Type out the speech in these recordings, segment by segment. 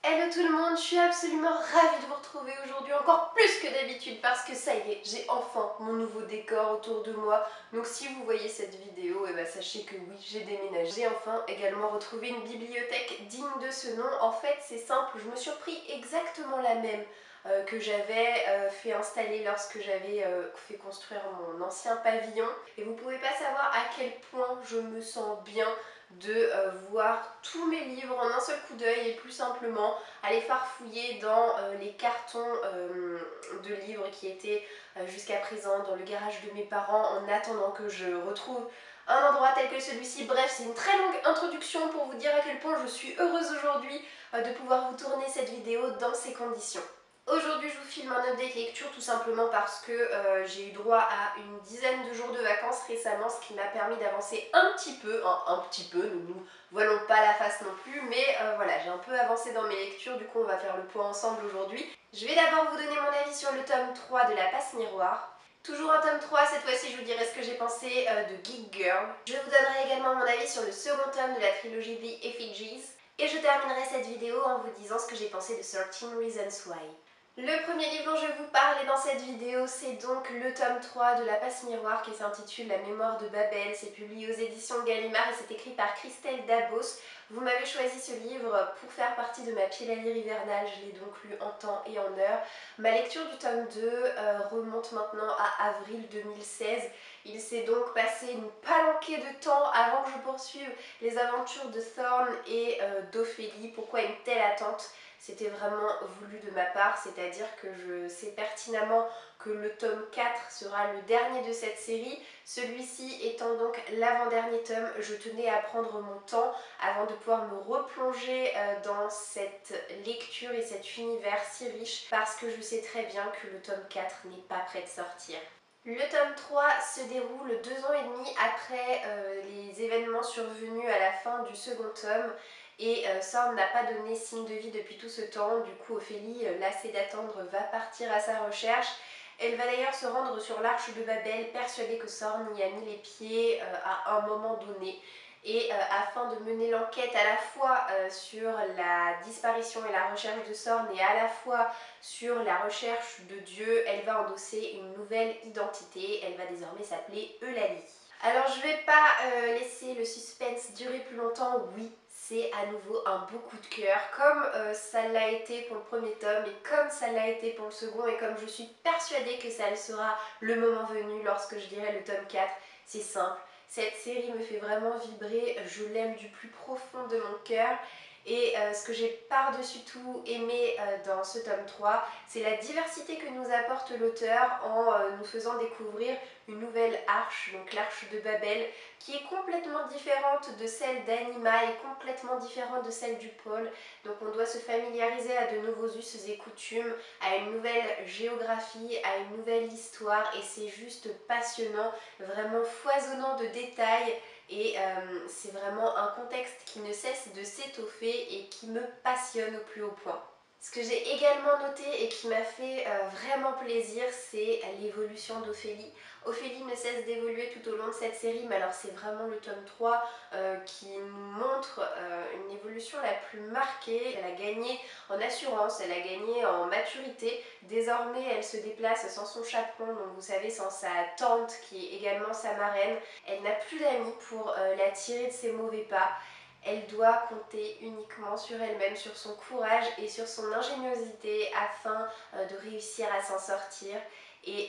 Hello tout le monde, je suis absolument ravie de vous retrouver aujourd'hui, encore plus que d'habitude parce que ça y est, j'ai enfin mon nouveau décor autour de moi. Donc si vous voyez cette vidéo, sachez que oui, j'ai déménagé. J'ai enfin également retrouvé une bibliothèque digne de ce nom. En fait c'est simple, je me suis repris exactement la même que j'avais fait installer lorsque j'avais fait construire mon ancien pavillon. Et vous pouvez pas savoir à quel point je me sens bien de voir tous mes livres en un seul coup d'œil et plus simplement aller farfouiller dans les cartons de livres qui étaient jusqu'à présent dans le garage de mes parents en attendant que je retrouve un endroit tel que celui-ci. Bref, c'est une très longue introduction pour vous dire à quel point je suis heureuse aujourd'hui de pouvoir vous tourner cette vidéo dans ces conditions. Aujourd'hui je vous filme un update lecture tout simplement parce que j'ai eu droit à une dizaine de jours de vacances récemment, ce qui m'a permis d'avancer un petit peu, un petit peu, ne nous voilons pas la face non plus, mais voilà, j'ai un peu avancé dans mes lectures, du coup on va faire le point ensemble aujourd'hui. Je vais d'abord vous donner mon avis sur le tome 3 de La Passe Miroir. Toujours un tome 3, cette fois-ci je vous dirai ce que j'ai pensé de Geek Girl. Je vous donnerai également mon avis sur le second tome de la trilogie The Effigies. Et je terminerai cette vidéo en vous disant ce que j'ai pensé de 13 Reasons Why. Le premier livre dont je vais vous parler dans cette vidéo, c'est donc le tome 3 de La Passe Miroir qui s'intitule La Mémoire de Babel. C'est publié aux éditions Gallimard et c'est écrit par Christelle Dabos. Vous m'avez choisi ce livre pour faire partie de ma pile à lire hivernale, je l'ai donc lu en temps et en heure. Ma lecture du tome 2 remonte maintenant à avril 2016. Il s'est donc passé une palanquée de temps avant que je poursuive les aventures de Thorn et d'Ophélie. Pourquoi une telle attente ? C'était vraiment voulu de ma part, c'est-à-dire que je sais pertinemment que le tome 4 sera le dernier de cette série. Celui-ci étant donc l'avant-dernier tome, je tenais à prendre mon temps avant de pouvoir me replonger dans cette lecture et cet univers si riche parce que je sais très bien que le tome 4 n'est pas prêt de sortir. Le tome 3 se déroule 2 ans et demi après les événements survenus à la fin du second tome et Sorn n'a pas donné signe de vie depuis tout ce temps. Du coup Ophélie, lassée d'attendre, va partir à sa recherche. Elle va d'ailleurs se rendre sur l'arche de Babel, persuadée que Sorn y a mis les pieds à un moment donné. Et afin de mener l'enquête à la fois sur la disparition et la recherche de Sorn et à la fois sur la recherche de Dieu, elle va endosser une nouvelle identité. Elle va désormais s'appeler Eulalie. Alors je vais pas laisser le suspense durer plus longtemps. Oui, c'est à nouveau un beau coup de cœur, comme ça l'a été pour le premier tome et comme ça l'a été pour le second et comme je suis persuadée que ça le sera le moment venu lorsque je dirai le tome 4. C'est simple, cette série me fait vraiment vibrer, je l'aime du plus profond de mon cœur. Et ce que j'ai par-dessus tout aimé dans ce tome 3, c'est la diversité que nous apporte l'auteur en nous faisant découvrir une nouvelle arche, donc l'arche de Babel, qui est complètement différente de celle d'Anima et complètement différente de celle du pôle. Donc on doit se familiariser à de nouveaux us et coutumes, à une nouvelle géographie, à une nouvelle histoire et c'est juste passionnant, vraiment foisonnant de détails. Et c'est vraiment un contexte qui ne cesse de s'étoffer et qui me passionne au plus haut point. Ce que j'ai également noté et qui m'a fait vraiment plaisir, c'est l'évolution d'Ophélie. Ophélie ne cesse d'évoluer tout au long de cette série, mais alors c'est vraiment le tome 3 qui nous montre une évolution la plus marquée. Elle a gagné en assurance, elle a gagné en maturité. Désormais, elle se déplace sans son chaperon, donc vous savez, sans sa tante qui est également sa marraine. Elle n'a plus d'amis pour la tirer de ses mauvais pas. Elle doit compter uniquement sur elle-même, sur son courage et sur son ingéniosité afin de réussir à s'en sortir. Et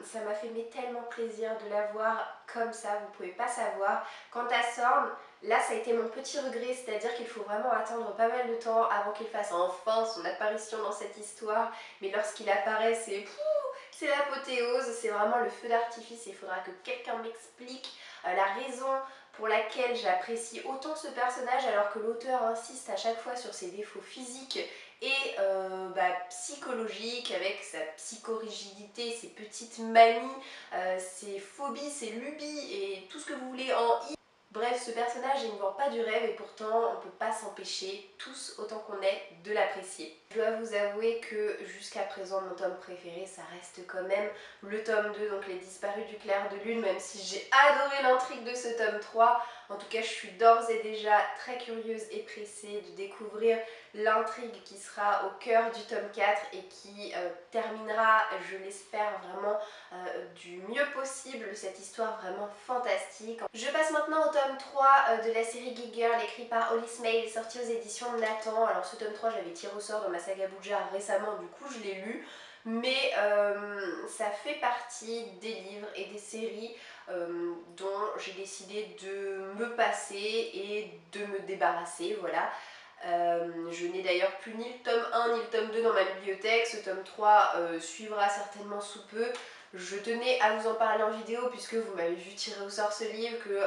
ça m'a fait tellement plaisir de la voir comme ça, vous pouvez pas savoir. Quant à Sorn, là ça a été mon petit regret, c'est-à-dire qu'il faut vraiment attendre pas mal de temps avant qu'il fasse enfin son apparition dans cette histoire. Mais lorsqu'il apparaît, c'est l'apothéose, c'est vraiment le feu d'artifice. Il faudra que quelqu'un m'explique la raison pour laquelle j'apprécie autant ce personnage alors que l'auteur insiste à chaque fois sur ses défauts physiques et psychologiques avec sa psychorigidité, ses petites manies, ses phobies, ses lubies et tout ce que vous voulez en i. Bref, ce personnage il ne vend pas du rêve et pourtant on ne peut pas s'empêcher, tous autant qu'on est, de l'apprécier. Je dois vous avouer que jusqu'à présent mon tome préféré ça reste quand même le tome 2, donc Les Disparus du clair de lune, même si j'ai adoré l'intrigue de ce tome 3. En tout cas je suis d'ores et déjà très curieuse et pressée de découvrir l'intrigue qui sera au cœur du tome 4 et qui terminera, je l'espère vraiment, du mieux possible cette histoire vraiment fantastique. Je passe maintenant au tome 3 de la série Geek Girl écrit par Holly Smale, sorti aux éditions Nathan. Alors ce tome 3 j'avais tiré au sort dans ma saga Bouja récemment, du coup je l'ai lu, mais ça fait partie des livres et des séries dont j'ai décidé de me passer et de me débarrasser, voilà. Je n'ai d'ailleurs plus ni le tome 1 ni le tome 2 dans ma bibliothèque, ce tome 3 suivra certainement sous peu. Je tenais à vous en parler en vidéo puisque vous m'avez vu tirer au sort ce livre, que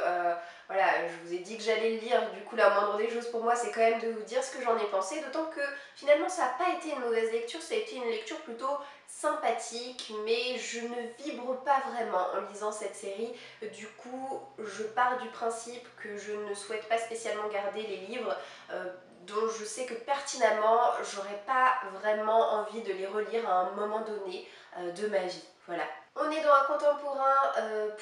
voilà, je vous ai dit que j'allais le lire, du coup la moindre des choses pour moi c'est quand même de vous dire ce que j'en ai pensé, d'autant que finalement ça n'a pas été une mauvaise lecture, ça a été une lecture plutôt sympathique, mais je ne vibre pas vraiment en lisant cette série. Du coup je pars du principe que je ne souhaite pas spécialement garder les livres dont je sais que pertinemment j'aurais pas vraiment envie de les relire à un moment donné de ma vie. Voilà. On est dans un contemporain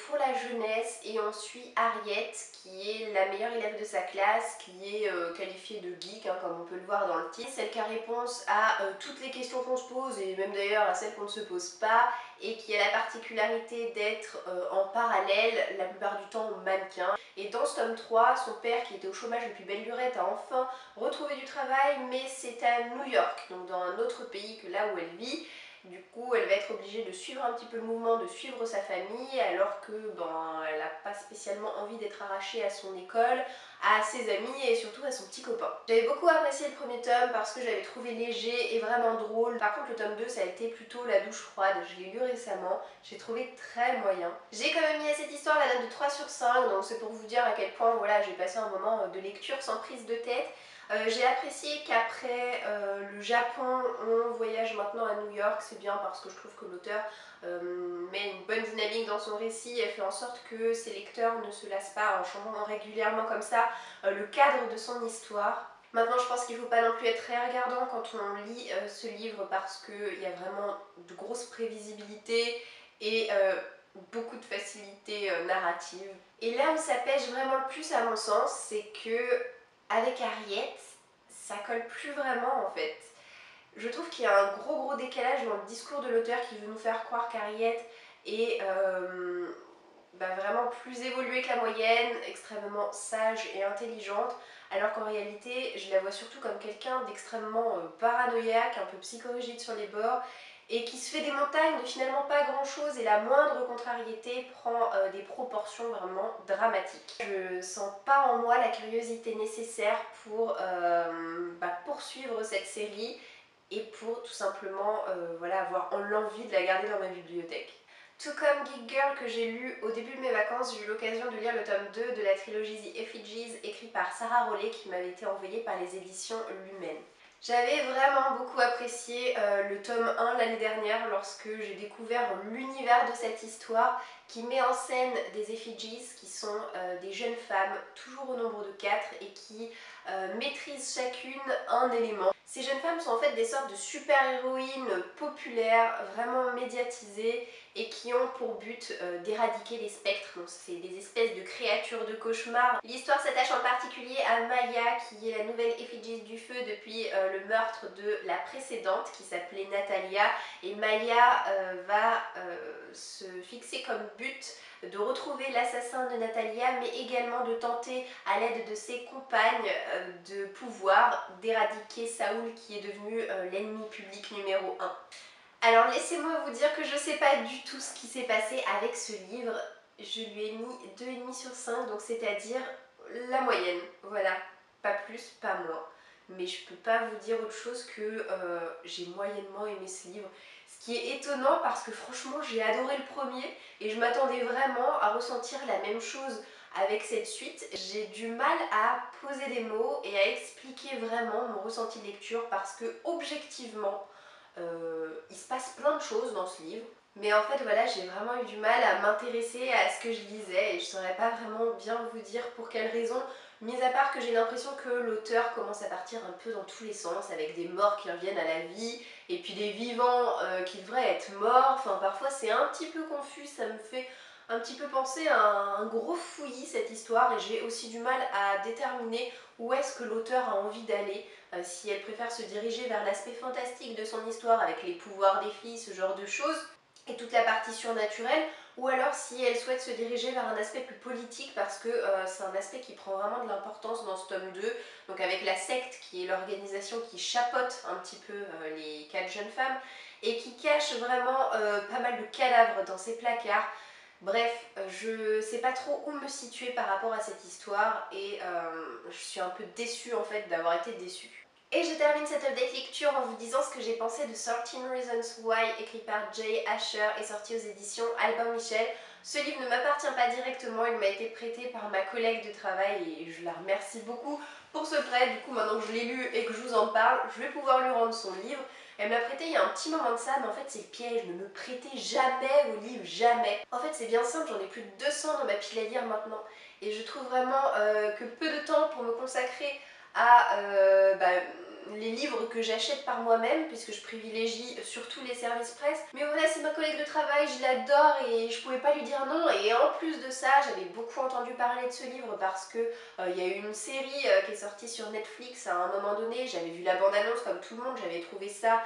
pour la jeunesse et on suit Harriet qui est la meilleure élève de sa classe, qui est qualifiée de geek hein, comme on peut le voir dans le titre, celle qui a réponse à toutes les questions qu'on se pose et même d'ailleurs à celles qu'on ne se pose pas, et qui a la particularité d'être en parallèle la plupart du temps mannequin. Et dans ce tome 3, son père qui était au chômage depuis belle lurette a enfin retrouvé du travail, mais c'est à New York, donc dans un autre pays que là où elle vit. Du coup, elle va être obligée de suivre un petit peu le mouvement, de suivre sa famille, alors que elle n'a pas spécialement envie d'être arrachée à son école, à ses amis et surtout à son petit copain. J'avais beaucoup apprécié le premier tome parce que j'avais trouvé léger et vraiment drôle. Par contre, le tome 2, ça a été plutôt la douche froide. Je l'ai lu récemment, j'ai trouvé très moyen. J'ai quand même mis à cette histoire la note de 3 sur 5, donc c'est pour vous dire à quel point voilà, j'ai passé un moment de lecture sans prise de tête. J'ai apprécié qu'après le Japon, on voyage maintenant à New York, c'est bien parce que je trouve que l'auteur met une bonne dynamique dans son récit, elle fait en sorte que ses lecteurs ne se lassent pas en changeant régulièrement comme ça le cadre de son histoire. Maintenant je pense qu'il ne faut pas non plus être très regardant quand on lit ce livre parce qu'il y a vraiment de grosses prévisibilités et beaucoup de facilité narrative. Et là où ça pêche vraiment le plus à mon sens, c'est que avec Harriet, ça colle plus vraiment en fait. Je trouve qu'il y a un gros décalage dans le discours de l'auteur qui veut nous faire croire qu'Harriet est vraiment plus évoluée que la moyenne, extrêmement sage et intelligente, alors qu'en réalité je la vois surtout comme quelqu'un d'extrêmement paranoïaque, un peu psychorigide sur les bords, et qui se fait des montagnes de finalement pas grand chose, et la moindre contrariété prend des proportions vraiment dramatiques. Je sens pas en moi la curiosité nécessaire pour poursuivre cette série et pour tout simplement voilà, avoir l'envie de la garder dans ma bibliothèque. Tout comme Geek Girl que j'ai lu au début de mes vacances, j'ai eu l'occasion de lire le tome 2 de la trilogie The Effigies écrit par Sarah Rollet qui m'avait été envoyée par les éditions Lumen. J'avais vraiment beaucoup apprécié le tome 1 l'année dernière lorsque j'ai découvert l'univers de cette histoire qui met en scène des effigies qui sont des jeunes femmes, toujours au nombre de 4, et qui maîtrisent chacune un élément. Ces jeunes femmes sont en fait des sortes de super-héroïnes populaires, vraiment médiatisées, et qui ont pour but d'éradiquer les spectres. Donc c'est des espèces de créatures de cauchemar. L'histoire s'attache en particulier à Maya, qui est la nouvelle effigie du feu depuis le meurtre de la précédente, qui s'appelait Natalia. Et Maya va se fixer comme but de retrouver l'assassin de Natalia, mais également de tenter, à l'aide de ses compagnes de pouvoir, d'éradiquer Saoul, qui est devenu l'ennemi public numéro 1. Alors laissez-moi vous dire que je ne sais pas du tout ce qui s'est passé avec ce livre. Je lui ai mis 2,5 sur 5, donc c'est-à-dire la moyenne. Voilà, pas plus, pas moins. Mais je peux pas vous dire autre chose que j'ai moyennement aimé ce livre. Ce qui est étonnant parce que franchement j'ai adoré le premier et je m'attendais vraiment à ressentir la même chose avec cette suite. J'ai du mal à poser des mots et à expliquer vraiment mon ressenti de lecture parce que objectivement, il se passe plein de choses dans ce livre, mais en fait voilà, j'ai vraiment eu du mal à m'intéresser à ce que je lisais et je saurais pas vraiment bien vous dire pour quelle raison, mis à part que j'ai l'impression que l'auteur commence à partir un peu dans tous les sens, avec des morts qui reviennent à la vie et puis des vivants qui devraient être morts. Enfin parfois c'est un petit peu confus, ça me fait un petit peu penser à un gros fouillis cette histoire et j'ai aussi du mal à déterminer où est-ce que l'auteur a envie d'aller, si elle préfère se diriger vers l'aspect fantastique de son histoire avec les pouvoirs des filles, ce genre de choses, et toute la partie surnaturelle, ou alors si elle souhaite se diriger vers un aspect plus politique parce que c'est un aspect qui prend vraiment de l'importance dans ce tome 2, donc avec la secte qui est l'organisation qui chapeaute un petit peu les 4 jeunes femmes et qui cache vraiment pas mal de cadavres dans ses placards. Bref, je sais pas trop où me situer par rapport à cette histoire et je suis un peu déçue en fait d'avoir été déçue. Et je termine cette update lecture en vous disant ce que j'ai pensé de 13 Reasons Why, écrit par Jay Asher et sorti aux éditions Albin Michel. Ce livre ne m'appartient pas directement, il m'a été prêté par ma collègue de travail et je la remercie beaucoup pour ce prêt. Du coup, maintenant que je l'ai lu et que je vous en parle, je vais pouvoir lui rendre son livre. Elle me l'a prêté il y a un petit moment de ça, mais en fait c'est le piège, ne me prêtez jamais vos livres, jamais. En fait c'est bien simple, j'en ai plus de 200 dans ma pile à lire maintenant. Et je trouve vraiment que peu de temps pour me consacrer à les livres que j'achète par moi-même, puisque je privilégie surtout les services presse. Mais voilà, c'est ma collègue de travail, je l'adore et je pouvais pas lui dire non. Et en plus de ça, j'avais beaucoup entendu parler de ce livre parce que il y a eu une série qui est sortie sur Netflix à un moment donné. J'avais vu la bande-annonce comme tout le monde, j'avais trouvé ça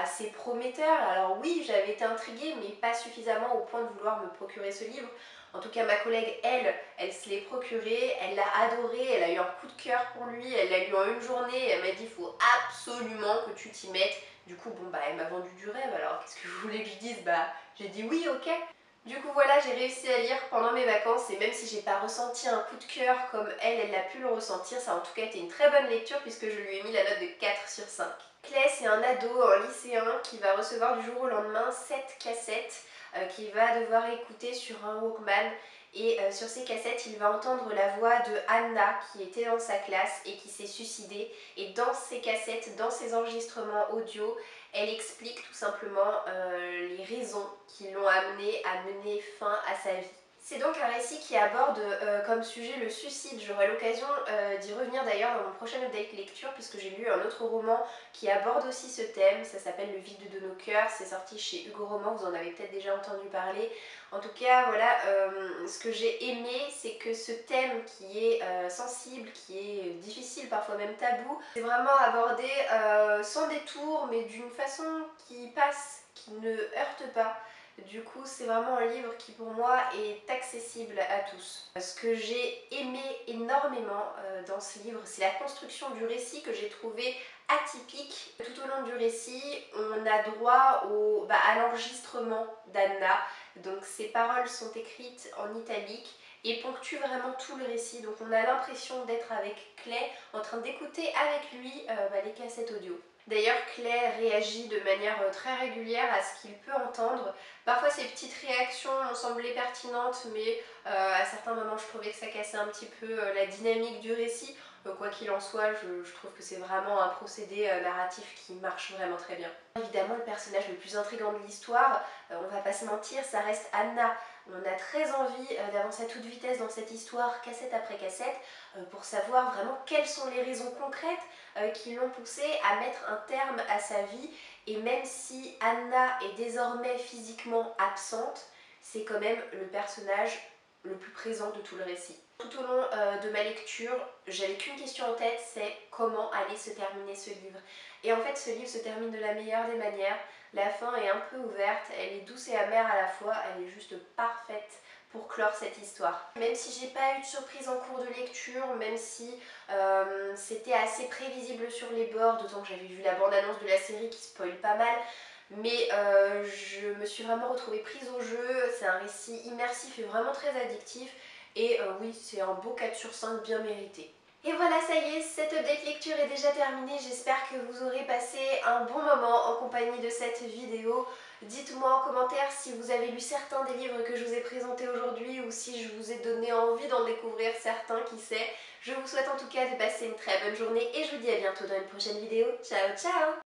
assez prometteur. Alors oui, j'avais été intriguée, mais pas suffisamment au point de vouloir me procurer ce livre. En tout cas, ma collègue, elle se l'est procuré, elle l'a adoré, elle a eu un coup de cœur pour lui, elle l'a lu en une journée, elle m'a dit il faut absolument que tu t'y mettes. Du coup, bon bah elle m'a vendu du rêve, alors qu'est-ce que vous voulez que je dise? Bah j'ai dit oui, ok. Du coup voilà, j'ai réussi à lire pendant mes vacances et même si j'ai pas ressenti un coup de cœur comme elle l'a pu le ressentir, ça a en tout cas été une très bonne lecture puisque je lui ai mis la note de 4 sur 5. Clay, c'est un ado, un lycéen qui va recevoir du jour au lendemain 7 cassettes qu'il va devoir écouter sur un Walkman. Et sur ces cassettes, il va entendre la voix de Anna qui était dans sa classe et qui s'est suicidée. Et dans ces cassettes, dans ces enregistrements audio, elle explique tout simplement les raisons qui l'ont amenée à mener fin à sa vie. C'est donc un récit qui aborde comme sujet le suicide. J'aurai l'occasion d'y revenir d'ailleurs dans mon prochain update lecture puisque j'ai lu un autre roman qui aborde aussi ce thème. Ça s'appelle Le vide de nos cœurs, c'est sorti chez Hugo Roman, vous en avez peut-être déjà entendu parler. En tout cas, voilà, ce que j'ai aimé, c'est que ce thème qui est sensible, qui est difficile, parfois même tabou, c'est vraiment abordé sans détour mais d'une façon qui passe, qui ne heurte pas. Du coup, c'est vraiment un livre qui pour moi est accessible à tous. Ce que j'ai aimé énormément dans ce livre, c'est la construction du récit que j'ai trouvé atypique. Tout au long du récit, on a droit à l'enregistrement d'Anna. Donc ses paroles sont écrites en italique et ponctuent vraiment tout le récit. Donc on a l'impression d'être avec Clay en train d'écouter avec lui les cassettes audio. D'ailleurs, Clay réagit de manière très régulière à ce qu'il peut entendre. Parfois, ses petites réactions m'ont semblé pertinentes, mais à certains moments, je trouvais que ça cassait un petit peu la dynamique du récit. Quoi qu'il en soit, je trouve que c'est vraiment un procédé narratif qui marche vraiment très bien. Évidemment, le personnage le plus intriguant de l'histoire, on va pas se mentir, ça reste Anna. On a très envie d'avancer à toute vitesse dans cette histoire, cassette après cassette, pour savoir vraiment quelles sont les raisons concrètes qui l'ont poussée à mettre un terme à sa vie. Et même si Anna est désormais physiquement absente, c'est quand même le personnage le plus présent de tout le récit. Tout au long de ma lecture, j'avais qu'une question en tête, c'est comment allait se terminer ce livre. Et en fait, ce livre se termine de la meilleure des manières. La fin est un peu ouverte, elle est douce et amère à la fois, elle est juste parfaite pour clore cette histoire. Même si j'ai pas eu de surprise en cours de lecture, même si c'était assez prévisible sur les bords, d'autant que j'avais vu la bande-annonce de la série qui spoil pas mal, mais je me suis vraiment retrouvée prise au jeu. C'est un récit immersif et vraiment très addictif et oui, c'est un beau 4 sur 5 bien mérité. Et voilà, ça y est, cette update lecture est déjà terminée. J'espère que vous aurez passé un bon moment en compagnie de cette vidéo. Dites-moi en commentaire si vous avez lu certains des livres que je vous ai présentés aujourd'hui ou si je vous ai donné envie d'en découvrir certains, qui sait. Je vous souhaite en tout cas de passer une très bonne journée et je vous dis à bientôt dans une prochaine vidéo. Ciao ciao!